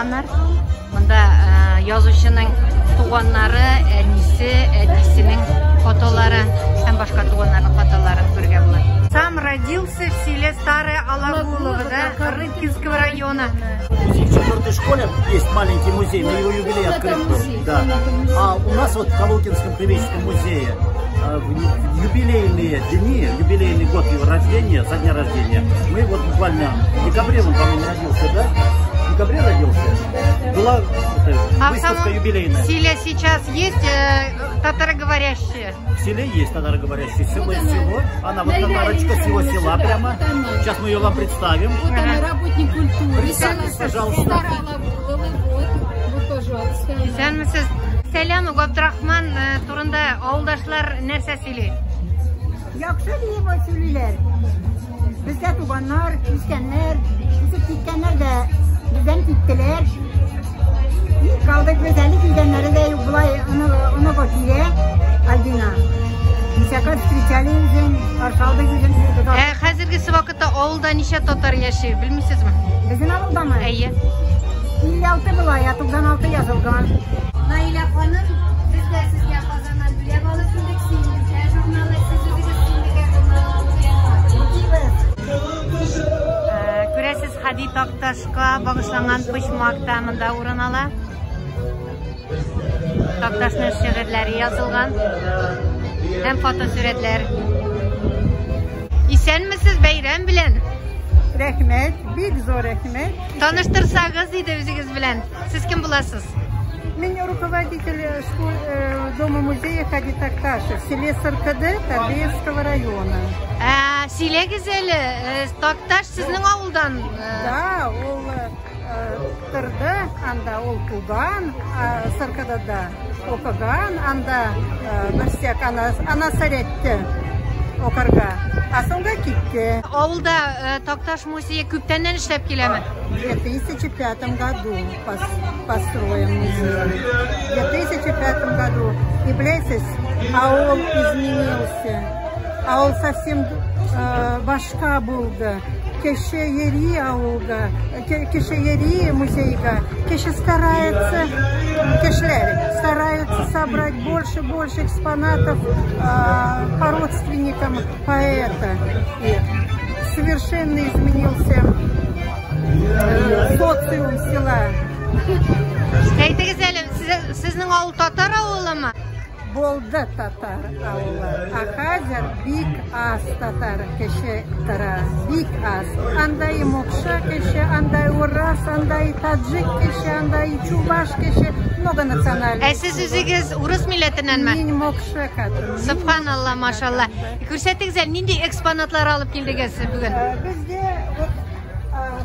туганнар. Монда язучының туганнары, әнисе, әтисенең фотолары һәм башка туганнарның фотоларын күргә була. Сам родился в селе Старое Алагулово, да, Рыбкинского района. В 4-й школе есть маленький музей, на его юбилей открыт был. Да. А у нас вот в Калугинском краеведческом музее в юбилейные дни, юбилейный год его рождения, со дня рождения, мы вот буквально в декабре, он, по-моему, родился, да? В декабре родился. Была выставка юбилейная. В селе сейчас есть татароговорящие? В селе есть татароговорящие, село из село. Она вот татарочка с его села прямо. Сейчас мы ее вам представим. Вот она, работник культуры. Представьтесь, пожалуйста. Вот, пожалуйста. Сәлем, Габдрахман турында ауылдашлар нәрсә сөйли? Яхшы дип сөйлиләр. Безгә туганнар, үскәннәр, үсеп киткәннәр дә бездән киттеләр. Калдык без әле килгәннәре дә юк, булай аны бакилә, Альбина. Ничәкә встречались, аршалдык үзен. Хәзергесе вакытта авылда ничә татар яши, белмисезме? Безнең авылдамы? Әйе. 56 була, 96 язылган. Наиля ханым, biz de sizge kazanan bile balısındık sindikler jurnalı, siz özünüz sindikler jurnalı. Күрәсез, Хади Такташка багышланган почмакта монда урын ала. Такташның шигырьләре язылган һәм фотосурәтләр. Исәнмесез, бәйрәм белән? Рәхмәт, бик зур рәхмәт. Таныштырсагыз иде үзегез белән. Сез кем буласыз? Мен руководитель дома-музея Хади Такташа в селе Саркады Тарбеевского района. Сөйләгез әле, Такташ сезнең авылдан? Да, ол Тырды, анда ол туган, Саркадада оқыган, анда берсек ана сәретте оқырга. А соңга китте. Авылда Такташ музее күптәннән эшләп киләме? В 2005 году построен музей. В 2005 году. И, блядь, аул изменился. Аул совсем башка был, да. Кеше ери аулга, кеше ери музейга. Кеше стараются собрать больше экспонатов по родственникам поэта. И совершенно изменился социум села. Әйтегез әле, сезнең авыл татар авылымы? Болды татар ауылы. А хәзер бик аз татар кеше тора. Бик аз. Андай мокша кеше, андай урас, андай таджик кеше, андай чуваш кеше. Много национальных. Сез үзегез урыс милләтеннәнме? Мин мокша кадр. Субханалла, машалла. Күрсәтегез әле, нинди экспонатлар алып килдегез бүген? Бездә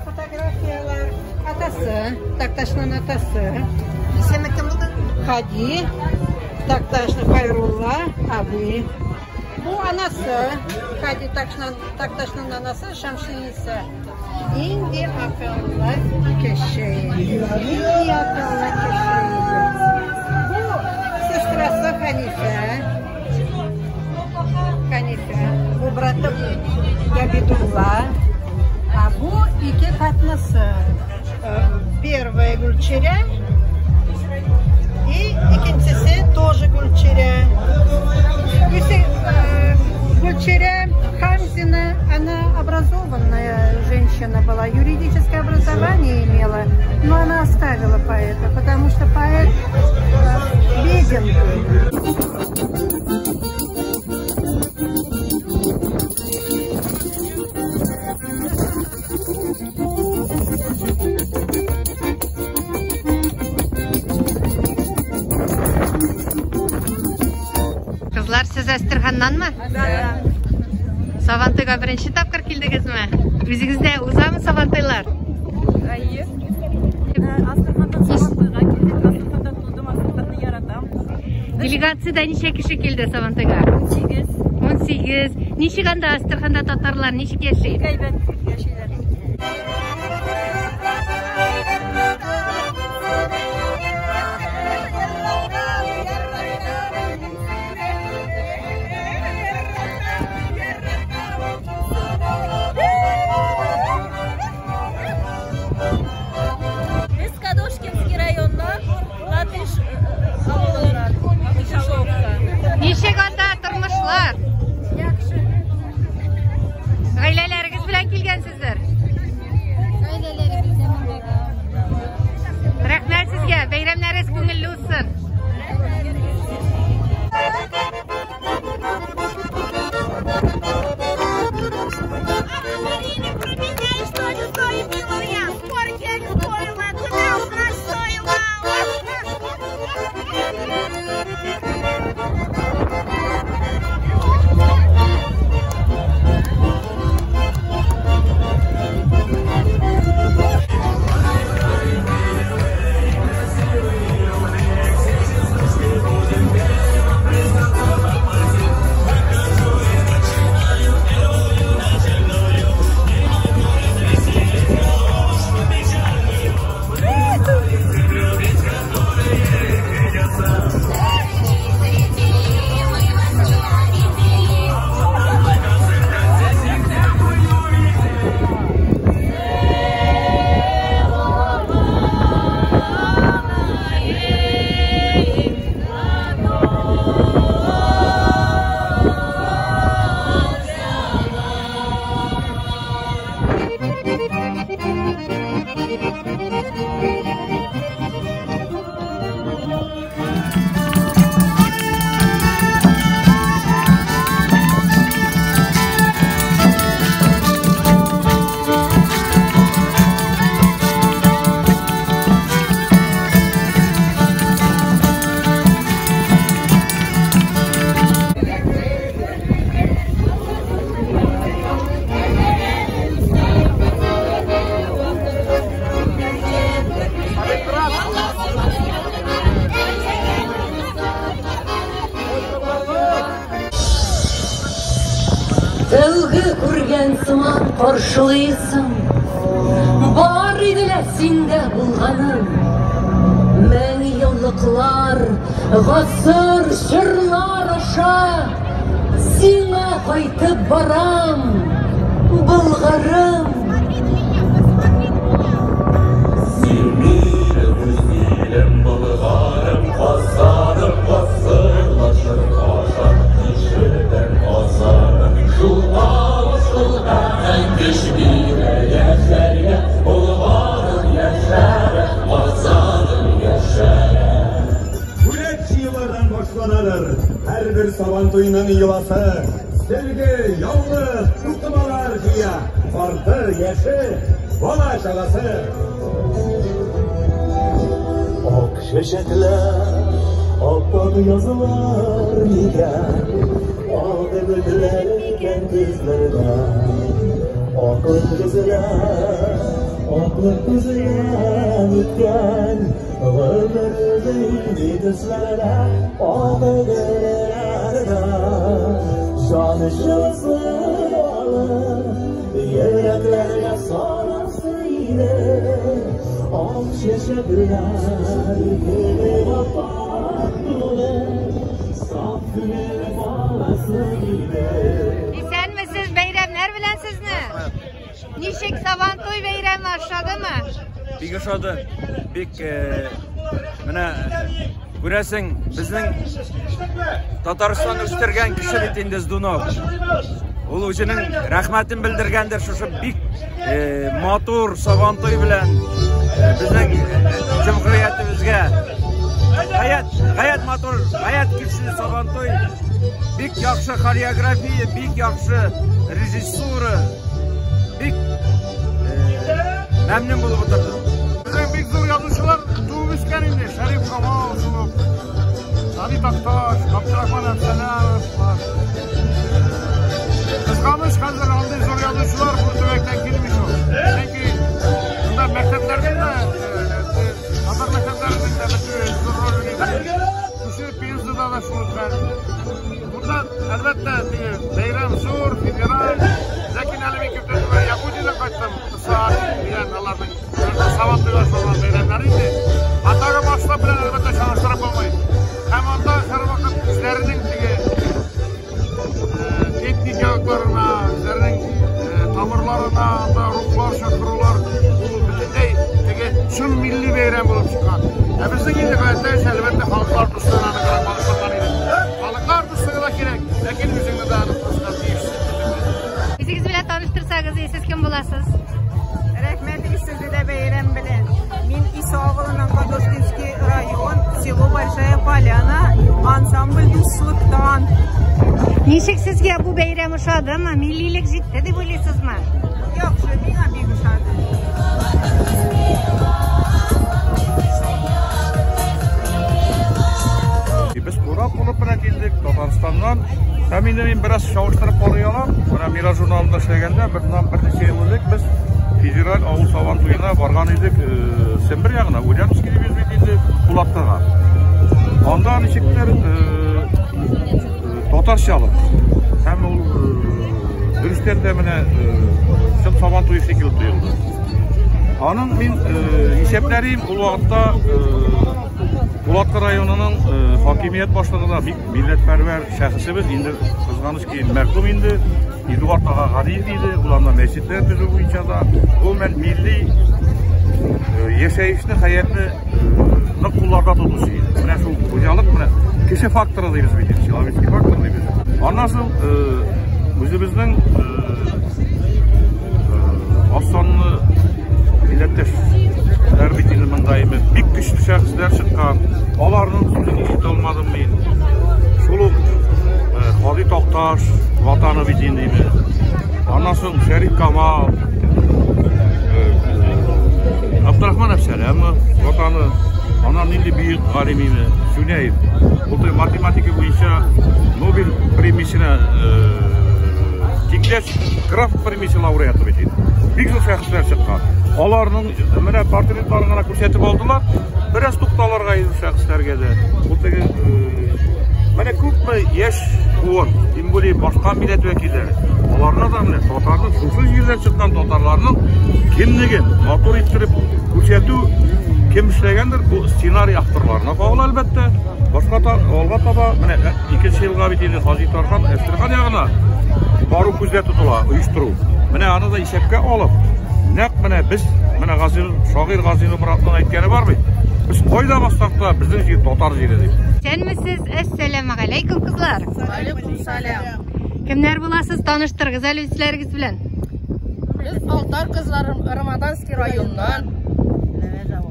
фотографиялар атасы, Такташның атасы. Исеме кем булды? Хади Такташның Хайрулла абый. Бу анасы, Хади Такташның анасы Шамшиниса. Инди акыллы кеше. Инди акыллы кеше. Бу сестрасы Ханифа. Бу браты Габидулла. А бу ике катнысы. Первая Гульчиря и икинчisi тоже Гульчиря. Гульчиря Хамзина, она образованная женщина была, юридическое образование имела, но она оставила поэта, потому что поэт беден. Кызлар, сез Әстерханнанмы? Да. Сабантуйга беренче тапкыр килдегезме? Үзегездә узамы Сабантуйлар? Әйе. Астрахандан Сабантуйга килдек. Астрахандан тудым, Астраханны яратам. Делегацияда ничә кеше килде Сабантуйга? 18. 18. Ничек анда Астраханда татарлар ничек яши? Әйбәт яшиләр. шылайсың, бар иділі сенде болғаным. Мәң еллықлар, ғасыр жырлар аша, сеңа қайтып барам, бұлғарым. Сенмейлі өзгелім, бұлғарым, қасарым, қасырлашыр, қашар, кешірден азарым. Жылға әңгешмейлі яшәрге, бұлғарым яшәрі, азарым яшәрі. Güneş yıllardan başlanır, her bir Sabantoy'un yılası. Sevgi, yalnız, kutlumalar diye, vardır yaşı, bana şagası. Ok şeşetler, akbadı yazılar iken, ak emirdiler iken dizlerden. Aklık güzeler, aklık güzeler iken, ömür değildi dizlerine, ak emirlerden. Canı şahsı alır, yüreklerine sarasıydı. Ak şeşetler, gülü kapattılar, saf gülü bağlasıydı. Sen misiniz beyramlar bilen sizni? Nişek Sabantoy beyram başladı mı? Bik aşadı. Bik mine göresin bizning Tatariston o'stirgan kishi bitingiz Dunov. Ul o'zining rahmatini bildirgandir shu bik motor Sabantoy bilan bizning jumhuriyatimizga hayat motor, hayat kuchli Sabantoy. Bik yaxshi xoreografiya, bik yaxshi rejissura, bik memnun bo'lib o'tirdim. Bizning bek zo'r yozuvchilar tug'ib o'sgan endi. Sharif Kamol, Ali Taqtosh, Abdurahmon Absalamov. Qizg'amish hozir onday zo'r yozuvchilar bu tumakdan kelmish. Chunki bunda maktablarda Hazar maktablarida zo'r rol o'ynaydi. Shu pensiyada da shu o'tadi. Bunda albatta bayram zo'r, federal, lekin Alibekov va Yahudiylar qaytdim. Saat bilan ularning Sabantoylar bo'lgan bayramlari edi. Ataga boshqa bilan albatta solishtirib bo'lmaydi. Hamda har vaqt izlarining texnikalarına, izlarining tomirlarına, ruhlar, chaqiruvlar butunlay shun milliy bayram bo'lib chiqqan. Bizning endi hayotda albatta xalqlar do'stlarni qilgan edi. Xalqlar do'stlari kerak, lekin o'zingizda da Siz bilan tanishtirsangiz, siz kim bo'lasiz? Rahmet sizni de bayram bilen. Min İsoğlu'nun Kadoşkinski rayon, село Большая Поляна, ансамбль Дуслыктан. Nişek sizge bu bayram uşadımı? Millilik ciddi de bilirsiniz mi? Yok, şu bina bir uşadı. Biz Murat olup bilen geldik Tataristan'dan. Hem indi men biraz çalıştırıp oluyorlar. Bana Mira jurnalında işlegende bir neçe yıl öncek biz federal Avul Sabantoy'una bargan edik Sembir yağına. Ulyanski'de biz indi Kulattağa. Ondan işikler Tatarşalık. Hem o dürüstten de mine Şıl Sabantoy şekil duyuldu. Onun min işeplerim bu vakitte Kulatta rayonunun hakimiyet başlığında milletperver şahsımız indi kızganış ki merhum indi. Eduard Ağa Gadiyev idi. Ulanla mescitler düzü boyunca da o men milli yaşayışını, hayatını kullarda tutuşuydu. Mine şu hocalık mine kişi faktörü deyiriz biz. Silavetki faktörü deyiriz. Ondan sonra özümüzün aslanlı milletler bitilimin daimi bir güçlü şahslar çıkan. Onların sözünü işit olmadım ben. Şuluk Ali Taqtosh vatanı bitindiğimi. Ondan sonra Sharif Kamol, Abdurahmon Absalamov vatanı. Ondan indi büyük alimimi Süneyev. Bu da matematika boyunca Nobel premiyasına Kinglash Graf premiyası laureatı bitirdi. Bir zor şahslar çıkan. Onların mene portretlerini ko'rsatib oldilar. Biraz to'xtalarga şahslar geldi. Bu da mene ko'pmi yosh o'g'il, kim bo'lib boshqa millat vakillari. Оларына да міне тотардың шушы жерден шыққан тотарларының кемнеген мотор еттіріп көрсету кем ішлегендір. Бұл сценарий авторларына қағыл әлбәтті. Башқа олға таба міне 2 жылға бетелі Хажи Тархан Әстірхан яғына бару көзде тұтыла, ұйыштыру. Міне аны да есепке алып, нәқ міне біз, міне Шағир Ғазинов мұратының айткені бар бей? Біз қойда бастақта біздің жер тотар жері дейік. Сәлемісіз, әссәләму алейкум қызлар. Алейкум сәлем. Кімдер боласыз, таныштырғыз әлі үзләргіз білен? Біз Алтар қызлары Рамаданский районынан,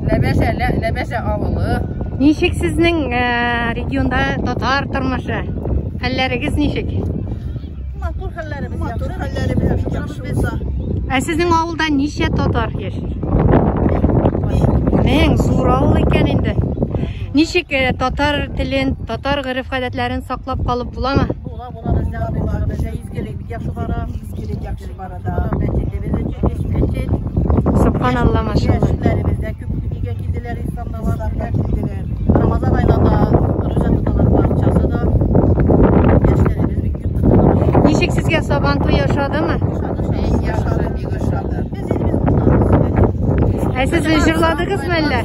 Ләбәшә авылы. Нешік сіздің регионда татар тұрмашы? Хәлләрігіз нешік? Матур хәлләребез жақсы болса. Сіздің ауылда неше татар ешір? Мен зур ауыл екен енді. Нешік татар тілін, татар ғырыф ғадәтләрін сақлап қалып була ма? Subhanallah maşallah. Ramazan aylarında rüzet tutanlar parçası da gençlerimiz bir gün tutanlar. Nişik sizge Sabantı yaşadı mı? Yaşadı, bir yaşadı. Siz jırladınız mı eller?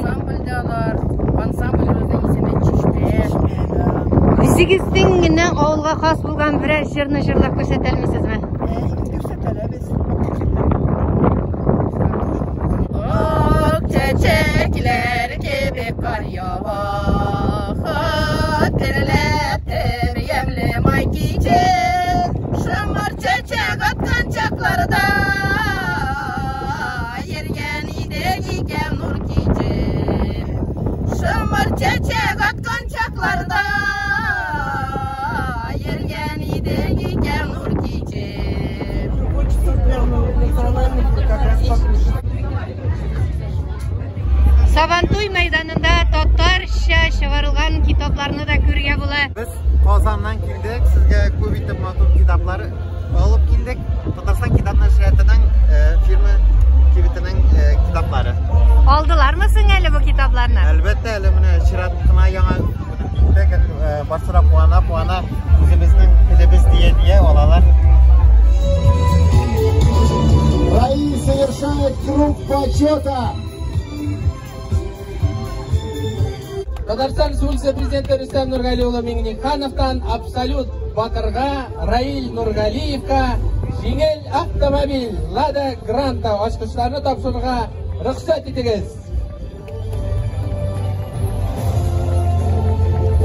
Bizigizden ауылға қас болған бірәз жырны жырлап көрсетелмесіз ме? Çiçekler gibi kar yava, hatırlatır yemli may çiçek, şımar çiçek atkan çaklarda, yergen idegiyken nur çiçek, şımar çiçek atkan çaklarda, yergen idegiyken nur çiçek. Сабантуй майданында татарша шығарылған китапларны да көрге була. Biz Qozondan keldik, sizga ko'p bitim matub kitoblari olib keldik. Татарстан kitap nashriyatining firma kibitining kitoblari. Oldilarmı sen әлі bu kitaplarni? Albatta, hali mana Shiratqina yangi boshqa quvana o'zimizning tilimiz deya olalar. Раиль совершает круг почета. Татарстан Республикасы Президенті Рустам Нұрғалиұлы Меңнихановтан Абсолют Батырға, Раиль Нұрғалиевқа жеңіл автомобиль Лада Гранта ашқыштарны тапсыруға рұқсат етіңіз.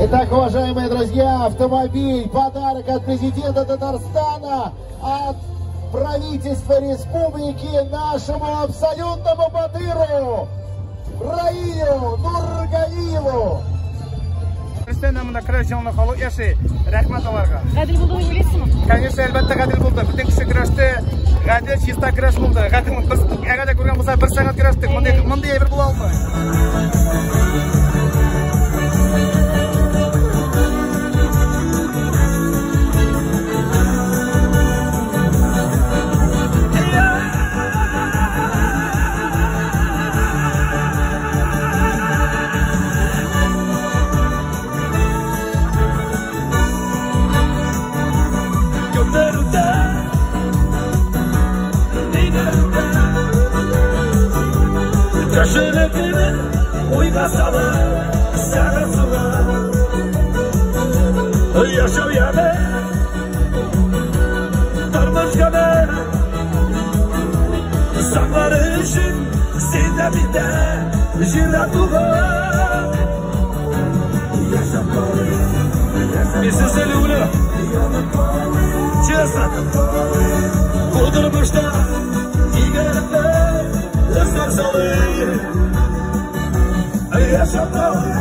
Итак, уважаемые друзья, автомобиль, подарок от президента Татарстана, от правительства республики нашему абсолютному батыру Раилю Нургалиеву. Türkistan namında kurash jonli xalq yashi. Rahmat ularga. Ғаділ болды ой білесің? Конечно, albatta Ғаділ болды. Бүтін кіші kurashdi. Ғаділ чиста kurаш болды. Ғаділ biz agada ko'rgan bo'lsa 1 soat kurashdik. Bunday bir bo'la olmaydi. Yaşınıkını uyga salır, sana sular. Yaşav yana, darmış kadar. Sakları için sende bir de jira tuğar. Bizi selüğünü çözsen, kudurmuşta yiğerimde ısrar salır. Yaşam kalır,